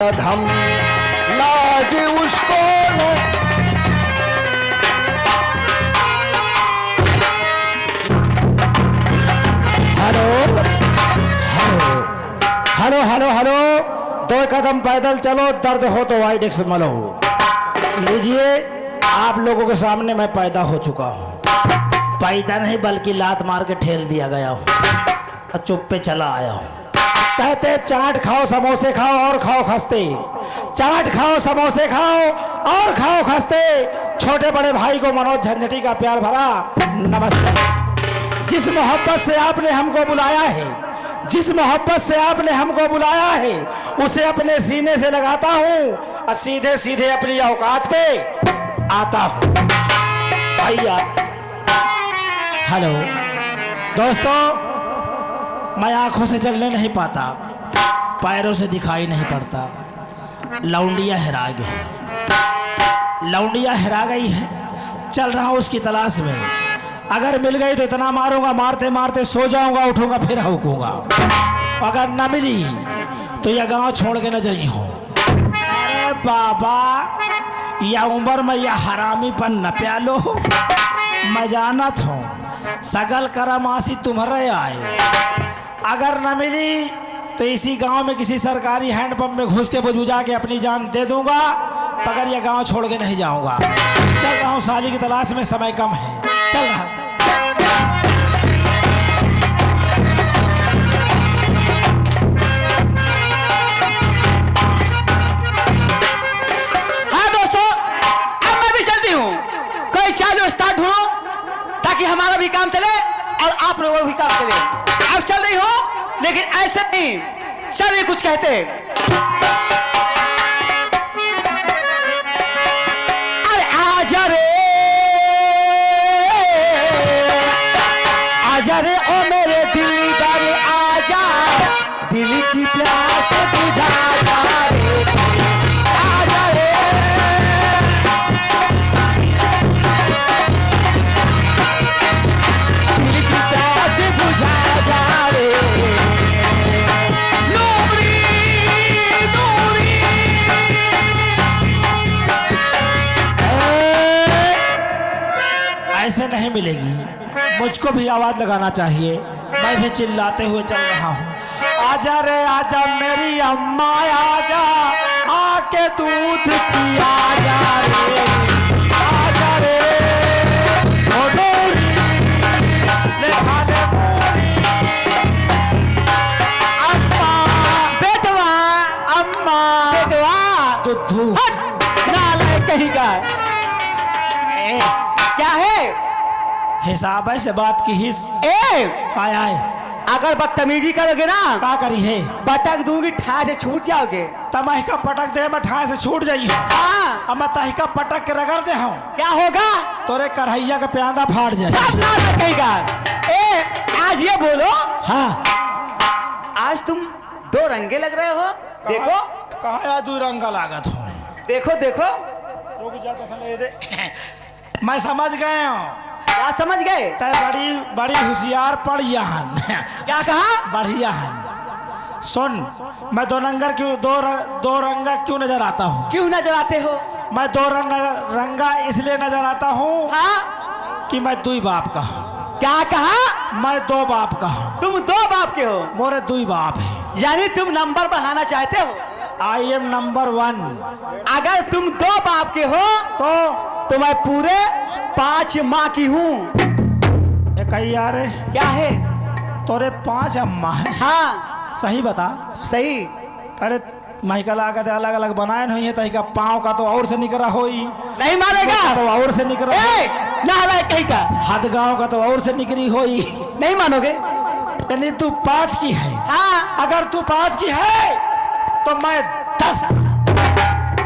धम लाज उसको hello hello hello hello hello 2 कदम पैदल चलो, दर्द हो तो वाइडेक्स मलो। लीजिए, आप लोगों के सामने मैं पैदा हो चुका हूँ। पैदा नहीं बल्कि लात मार के ठेल दिया गया हूँ और चुप पे चला आया हूँ। कहते चाट खाओ समोसे खाओ और खाओ खस्ते, चाट खाओ समोसे खाओ और खाओ खस्ते। छोटे बड़े भाई को मनोज झंझटी का प्यार भरा नमस्ते। जिस मोहब्बत से आपने हमको बुलाया है, जिस मोहब्बत से आपने हमको बुलाया है, उसे अपने सीने से लगाता हूँ और सीधे सीधे अपनी औकात पे आता हूँ। भैया हेलो दोस्तों, मैं आंखों से चलने नहीं पाता, पैरों से दिखाई नहीं पड़ता। लौंडिया हेरा गई, लौंडिया हेरा गई है, चल रहा हूँ उसकी तलाश में। अगर मिल गई तो इतना मारूंगा, मारते मारते सो जाऊंगा, उठूंगा फिर हौकूंगा। अगर न मिली तो यह गांव छोड़ के न जाई हो। अरे बाबा, यह उम्र में यह हरामीपन न प्यालो। मैं जानत हूँ सगल करमासी तुम्हारे आए। अगर न मिली तो इसी गांव में किसी सरकारी हैंडपंप में घुस के बुझा के अपनी जान दे दूंगा, मगर यह गांव छोड़ के नहीं जाऊंगा। चल रहा हूँ साली की तलाश में, समय कम है, चल रहा हूँ। हाँ दोस्तों, अब मैं भी चलती हूँ। कोई चालू स्टार्ट ढूंढो ताकि हमारा भी काम चले और आप लोगों का भी काम चले। अब चल रही हो, लेकिन ऐसे नहीं चलिए कुछ कहते। अरे आजा रे, आजा रे ओ मेरे दिल बारे, आजा दिल की प्यास बुझा रे, आजा रे, दिल की प्यास बुझा जा रे। ऐसे नहीं मिलेगी, मुझको भी आवाज लगाना चाहिए। मैं भी चिल्लाते हुए चल रहा हूँ। आजा रे आजा मेरी अम्मा, आजा आके दूध पिया जा रे, आजा रे ओ नूरी ले खा ले पूरी। अम्मा बेटवा, अम्मा बेटवा, दुद्धू नालायक कहीं का। क्या है? हिसाब है से बात की हिस। आय आय, अगर बदतमीजी करोगे ना, का करी है? पटक दूंगी, ठा से छूट जाओगे। तमह का पटक दे, मैं ठाए से छूट जाई हूँ। हाँ, अब मैं तही का पटक के रगड़ दे हूँ, क्या होगा? तोरे करहैया का प्यादा फाड़ जाए। नालायक कहीं का। आज ये बोलो, हाँ, आज तुम 2 रंगे लग रहे हो। देखो कहाँ या 2 रंगा लागत हूँ। देखो देखो, रुक जा तो ले दे। मैं समझ गए हूँ, क्या समझ गए? तय बड़ी बड़ी होशियार पड़ यहन। क्या कहा? बढ़िया हन। सुन, मैं 2 रंगा क्यों नजर आता हूँ? क्यों नजर आते हो? मैं 2 रंगा इसलिए नजर आता हूँ हाँ, कि मैं 2 बाप का हूँ। क्या कहा? मैं 2 बाप का हूँ। तुम 2 बाप के हो, मोरे 2 बाप है। यानी तुम नंबर बढ़ाना चाहते हो। I am number 1। अगर तुम 2 बाप के हो तो मैं पूरे 5 माँ की हूँ। यार क्या है? तोरे 5 अम्मा है? हाँ, सही बता। सही। अरे महिका लागत अलग अलग बनाए नहीं है, तही का पाँव का तो और से निकरा होई, नहीं मानेगा तो और से निकरा, नालायक कहीं का। हद गांव का तो और से निकरी होई। नहीं मानोगे? यानी तू 5 की है। हाँ, अगर तू 5 की है तो मैं 10।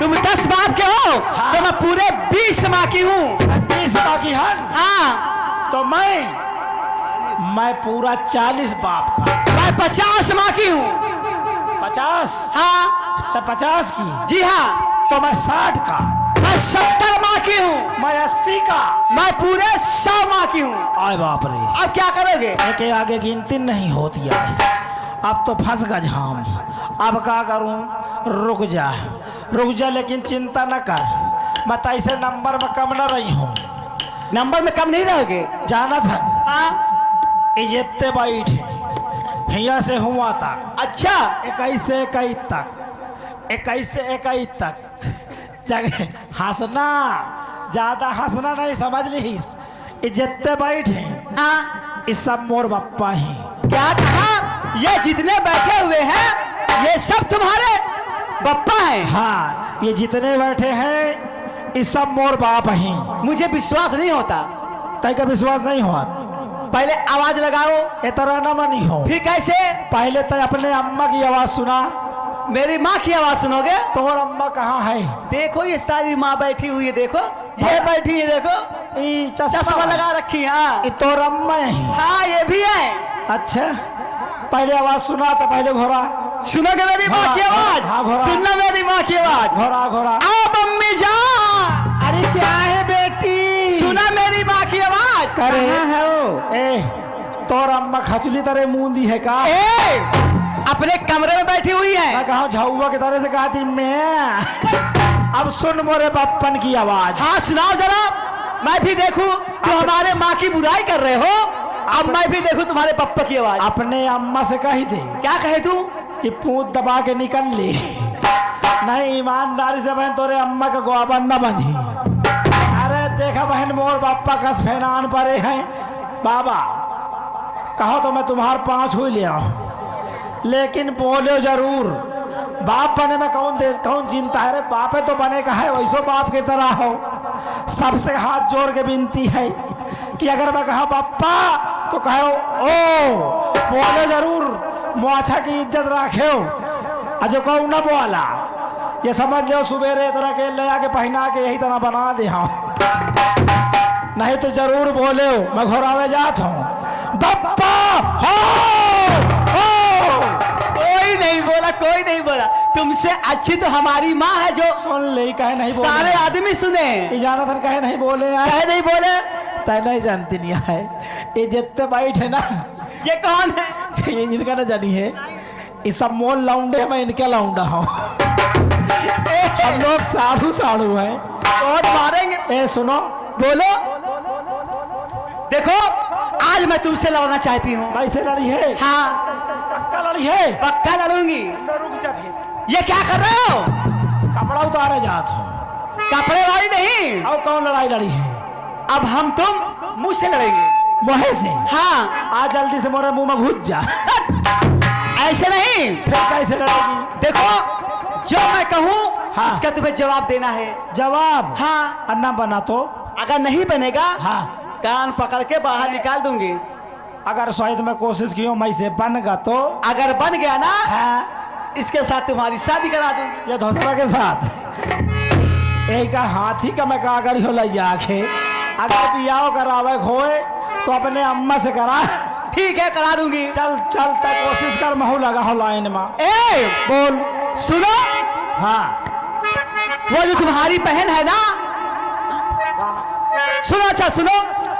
तुम 10 बाप के हो। हाँ। तो मैं पूरे 20 माँ की हूँ। 20 बाकी है। हाँ, तो मैं पूरा 40 बाप का। मैं 50 माँ की हूँ। 50? हाँ, तो 50 की। जी हाँ, तो मैं 60 का। मैं 70 माँ की हूँ। मैं 80 का। मैं पूरे 100 माँ की हूँ। आय बाप रे, अब क्या करोगे? एक आगे गिनती नहीं होती है। अब तो फंस गज हम। अब क्या करूं? रुक जा, लेकिन चिंता न कर, मैं ऐसे नंबर में कम न रही हूँ। नंबर में कम नहीं रहोगे? जाना था हाँ। इजत्ते बैठे हिया से हुआ तक, अच्छा, 21 से 21 तक, 21 से 21 तक जगह हंसना, ज्यादा हंसना नहीं, समझ लीस। इजत्ते बैठे हाँ। इस सब मोर बप्पा ही। क्या कहा? ये जितने बैठे हुए हैं ये सब तुम्हारे बप्पा हैं? हाँ, ये जितने बैठे हैं इस सब मोर बाप हैं। मुझे विश्वास नहीं होता। तय का विश्वास नहीं हुआ? पहले आवाज लगाओ। ए तरह न मनी हो। फिर कैसे? पहले तय अपने अम्मा की आवाज सुना। मेरी माँ की आवाज सुनोगे? तो और अम्मा कहाँ है? देखो ये सारी माँ बैठी हुई है, देखो ये बैठी है, देखो चश्मा लगा रखी है। हाँ। ये तो अम्मा है। हाँ ये भी है। अच्छा, पहले आवाज सुना तो पहले घोड़ा सुनोगे मेरी माँ की आवाज? हाँ, घोड़ा। सुनना मेरी माँ की आवाज। घोड़ा आओ मम्मी जा। अरे क्या है बेटी? सुना मेरी माँ की आवाज? करे है वो? ए तोर अम्मा खचुली तरह मुंह दी है का? ए, अपने कमरे में बैठी हुई है। मैं कहा झाऊआ की तरह से कहा थी मैं। अब सुन मोरे बप्पन की आवाज। हाँ सुनाओ जरा, मैं भी देखूं। तुम हमारे माँ की बुराई कर रहे हो, अब मैं भी देखूं तुम्हारे पप्पा की आवाज। अपने अम्मा से कही दे। क्या कहे तू? कि पूत दबा के निकल ली, नहीं ईमानदारी से बहन तोरे अम्मा का गोआबन न बंधी। अरे देखा बहन मोर बापा कस फैनान परे हैं। बाबा कहो तो मैं तुम्हार 5 हुई ले आऊं, लेकिन बोलो जरूर। बाप बने में कौन चिंता है रे? बापे तो बने का है, वैसो बाप की तरह हो। सबसे हाथ जोड़ के विनती है कि अगर मैं कहा बापा तो कहो ओ बोलो जरूर, मुआछा की इज्जत रखे हो। अजो कहूँ न बोला, ये समझ लो सुबेरे तरह के ले आके पहना के यही तरह बना दे। हाँ नहीं तो जरूर बोले हो, मैं घोरावे जात हूँ। बप्पा हो, कोई नहीं बोला, कोई नहीं बोला। तुमसे अच्छी तो हमारी माँ है जो सुन ले। कहे नहीं बोले? सारे आदमी सुने। इजानतन कहे नहीं बोले? कहे नहीं बोले? तय नहीं जानती नहीं है। ये जितने बैठ है ना, ये कौन है? ये जिनका ना जानी है, ये सब मोल लाउंडे, मैं इनके लाउंडा हूँ। हम लोग साधु हैं। बहुत मारेंगे। ए सुनो, बोलो। देखो आज मैं तुमसे लड़ना चाहती हूँ। वैसे लड़ी है? हाँ पक्का लड़ी है? पक्का लड़ूंगी। रुक जा फिर। ये क्या कर रहे हो? कपड़ा उतारे जात हो। कपड़े वाली नहीं। और कौन लड़ाई लड़ी है? अब हम तुम मुंह से लड़ेंगे। मुँह से? हाँ। आज जल्दी से मोरे मुंह में घुस जा। ऐसे नहीं। फिर कैसे लड़ेगी? देखो जो मैं कहूँ हाँ। उसका तुम्हें जवाब देना है। जवाब? हाँ। अन्ना बना तो? अगर नहीं बनेगा हाँ। कान पकड़ के बाहर निकाल दूंगी। अगर शायद मैं कोशिश की हूँ मैं से बन तो? अगर बन गया ना, हाँ। इसके साथ तुम्हारी शादी करा दूंगी। ये धोतरा के साथ एक हाथी का मैं कागड़ हो ले जाके, अगर बियाह करावे खोए तो अपने अम्मा से करा। ठीक है करा दूंगी। चल चल तक कोशिश कर, महू लगा हो लाइन में। ए बोल। सुनो, हाँ वो जो तुम्हारी बहन है ना, सुनो। अच्छा सुनो,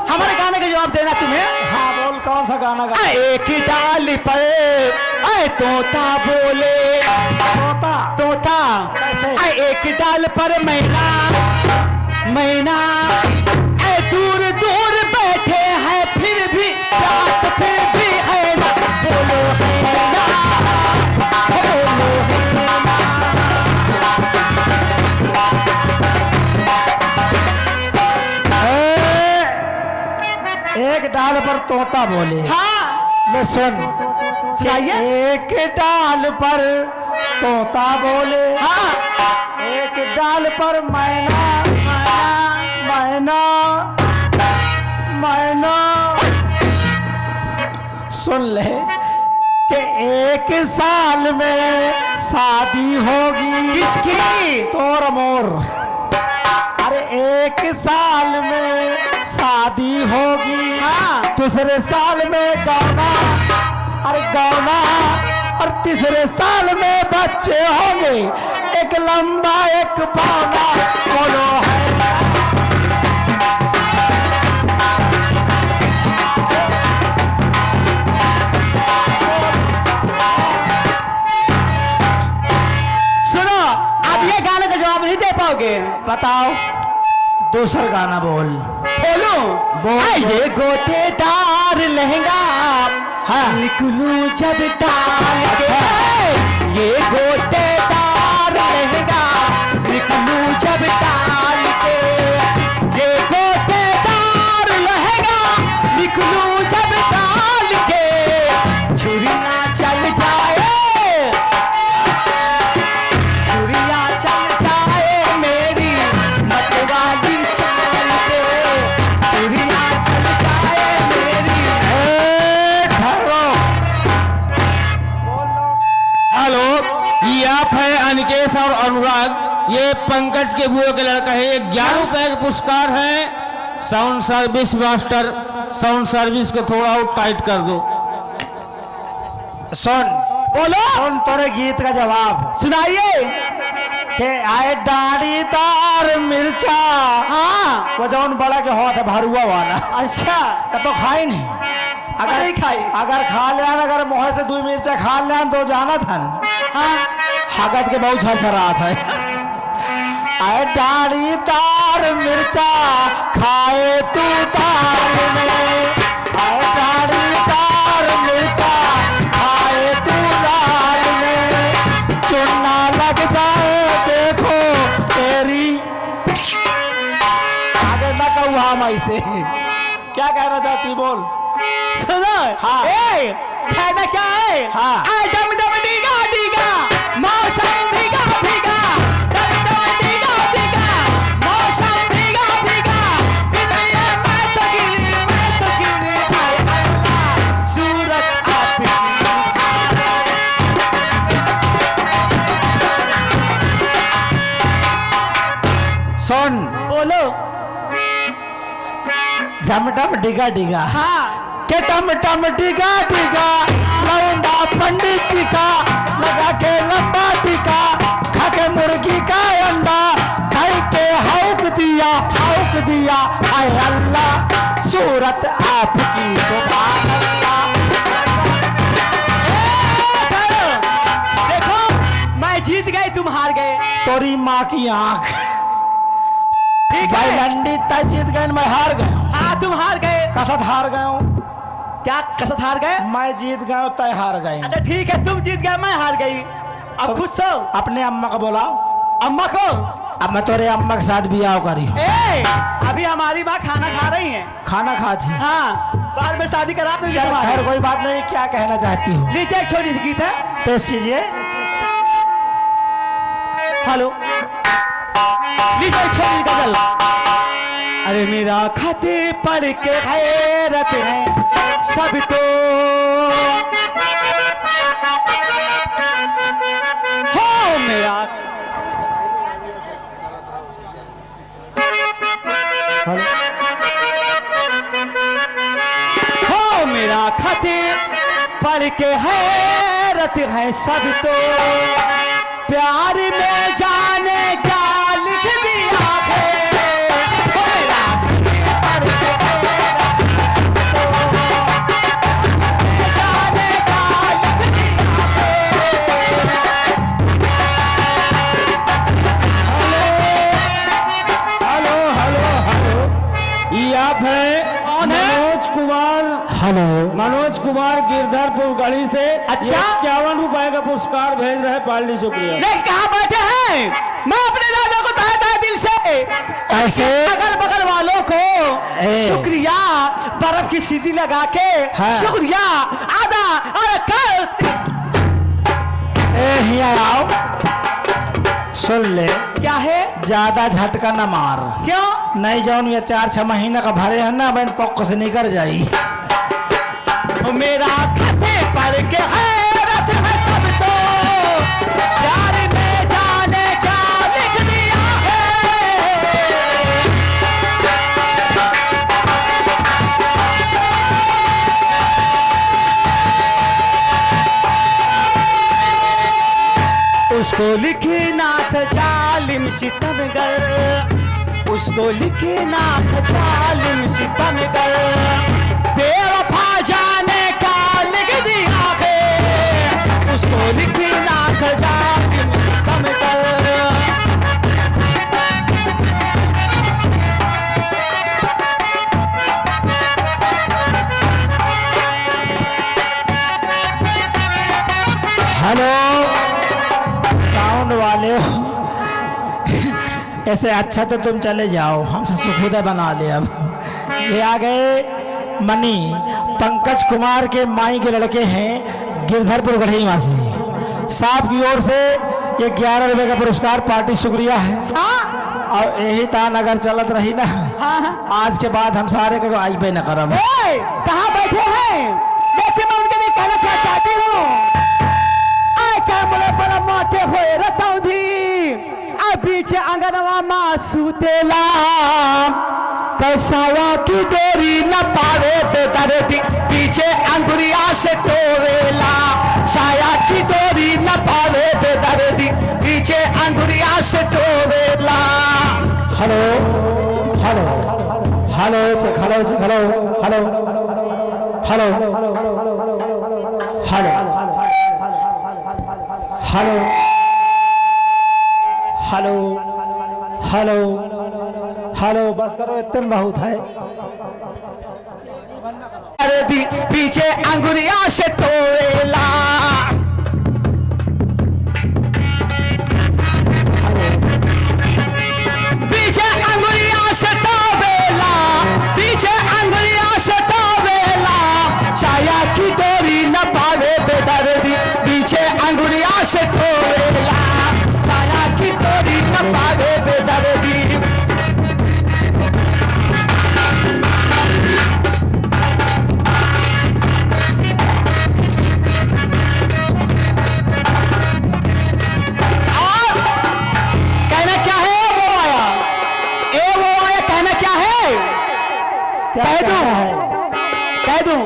हमारे गाने का जवाब देना तुम्हें। हाँ बोल, कौन सा गाना गा? एक डाल पर तोता बोले। तोता? तोता कैसे? एक डाल पर मैना, मैना दूर दूर बैठे हैं फिर भी रात फिर भी है ना। बोलो है ना, बोलो है ना। एक डाल पर तोता बोले। हाँ मैं सुन, सुनाइए। एक डाल पर तोता बोले, हाँ एक डाल पर मैना, मैना मैना। सुन ले कि 1 साल में शादी होगी। किसकी? तोर मोर। अरे 1 साल में शादी होगी। हाँ। दूसरे साल में गौना, अरे गौना, और तीसरे साल में बच्चे होंगे, एक लंबा एक बौना। बोलो है अब ये गाने का जवाब नहीं दे पाओगे। बताओ दूसरा गाना बोल। बोलो। बोल। ये गोटेदार लहंगा हाँ। निकलूं जब डाल के, ये गोटेदार लहंगा निकलूं जब डाल के, ये गोटेदार लहंगा निकलूं जब डाल के, छुरियां चल जाए, छुरियां चल जाए मेरी मतवाली चाल पे, छुरियां चल जाए मेरी। ठहरो। हेलो, ये आप है अनिकेश और अनुराग, ये पंकज के बुआ के लड़का है। ये 11 रुपए का पुरस्कार है। Sound service master, sound service को थोड़ा और टाइट कर दो। सुन बोलो। सुन तोरे गीत का जवाब सुनाइए। के आए दाढ़ी तार मिर्चा। हाँ। वो जौन बड़ा के हाथ है भरुआ वाला, अच्छा। तो खाई नहीं। अगर नहीं खाई। अगर खा लिया ना, अगर मुँह से 2 मिर्चा खा लिया तो जाना था। हाँ। हगत के बहुत छरछरात है। आए दाढ़ी तार मिर्चा खाए तू ताल में, आए दाढ़ी तार मिर्चा खाए तू लाल में, चुन्ना लग जाए देखो तेरी। आगे न कहूँ हम ऐसे। क्या कहना चाहती बोल। सुनो। हाँ। ए, फायदा क्या है? हाँ। आए डम डम डीगा डीगा, मौसम भीगा भीगा, डम डम डीगा डीगा, मौसम भीगा भीगा, फिर भी ये मैं तो गिरी, हाय अल्लाह, सूरत आपकी। सुन बोलो। डम डम डिगा डिगा। हाँ। के टम टम टिका टिका लौंडा पंडित जी का लगा के लंबा टिका, खा के मुर्गी का अंडा खाई के हौक दिया हाय अल्लाह, सूरत आपकी सुभान अल्लाह। देखो, मैं जीत गई, तुम हार गए। तोरी माँ की आंख। ठीक भाई है। लंडी तय जीत गए, मैं हार गया हूँ। हाँ, तुम हार गए। कसत हार गया हूँ। क्या कसत हार गए? मैं जीत गया हूँ, तय हार गए। अच्छा ठीक है, तुम जीत गए, मैं हार गई। अब खुश हो। अपने अम्मा को बुलाओ। अम्मा को। अब मैं तोरे अम्मा के साथ बियाह करी हूँ। ए, अभी हमारी माँ खाना खा रही है। खाना खाती। हाँ, बाद में शादी करा दूंगी चल तुम्हारी। खैर कोई बात नहीं, क्या कहना चाहती हूँ लीजिए एक छोटी सी गीत है। पेश कीजिए। हेलो, लीजिए एक छोटी सी गजल। अरे मेरा खाते पढ़ के हैरत है सब तो, हो मेरा हो मेरा खाते पढ़ के हैरत है सब तो, प्यार में जाने क्या लिख दिया है, हो मेरा खाते पढ़ के हैरत है सब तो, जाने क्या लिख दिया हेलो हेलो हेलो, ये आप है कौन है? मनोज कुमार। हेलो। मनोज कुमार गिरधरपुर गली से। अच्छा। 51 रुपए का पुरस्कार भेज रहे, पार्टी शुक्रिया। लेकिन कहाँ बैठे हैं? मैं अपने दादा को तहे तहे दिल से, कैसे? अगल बगल वालों को ए। शुक्रिया, बर्फ की सीधी लगा के हाँ। शुक्रिया आदा और कर। ए हिया आओ, सुन ले, क्या है? ज्यादा झटका न मार। क्यों? नहीं जौन ये 4-6 महीना का भरे है ना, बहन पक्क से निकल जाई। ओ मेरा खाते पढ़ के हैरत है सब तो, प्यार में जाने क्या लिख दिया है। उसको लिखे नाथ जालिम सितमगर, उसको लिखे नाथ जालिम सितमगर, बेवफा जाने का लिख दिया है, उसको लिखे नाथ जालिम सितमगर। हो ऐसे अच्छा तो तुम चले जाओ, हमसे सुखुदा बना ले। अब ये आ गए मनी पंकज कुमार के माई के लड़के हैं गिरधरपुर गढ़ईवासी साहब की ओर से ये 11 रुपए का पुरस्कार पार्टी शुक्रिया है। और यही तान अगर चलत रही ना आज के बाद हम सारे को आई पे न करम। कहाँ बैठे हैं? लेकिन मैं उनके लिए कहना क्या चाहती हूँ, आए क्या बोले बड़ा माटे होए रताऊ धी आ पीछे अंगनवा माँ सुतेला कैसावा की डोरी न पावे तो दर्दी पीछे अंगुरिया से टोवेला, साया की डोरी न पावे तो दर्दी पीछे अंगुरिया से टोवेला। Hello hello hello check hello check hello hello hello hello hello hello hello hello बस करो इतने बहुत है। दर्दी पीछे अंगुरिया से टोवेला, पीछे अंगुरिया से टोवेला, पीछे अंगुरिया से टोवेला, साया की डोरी न पावे बेदर्दी पीछे अंगुरिया से टोवेला, साया की डोरी न पावे बेदर्दी। कह दूं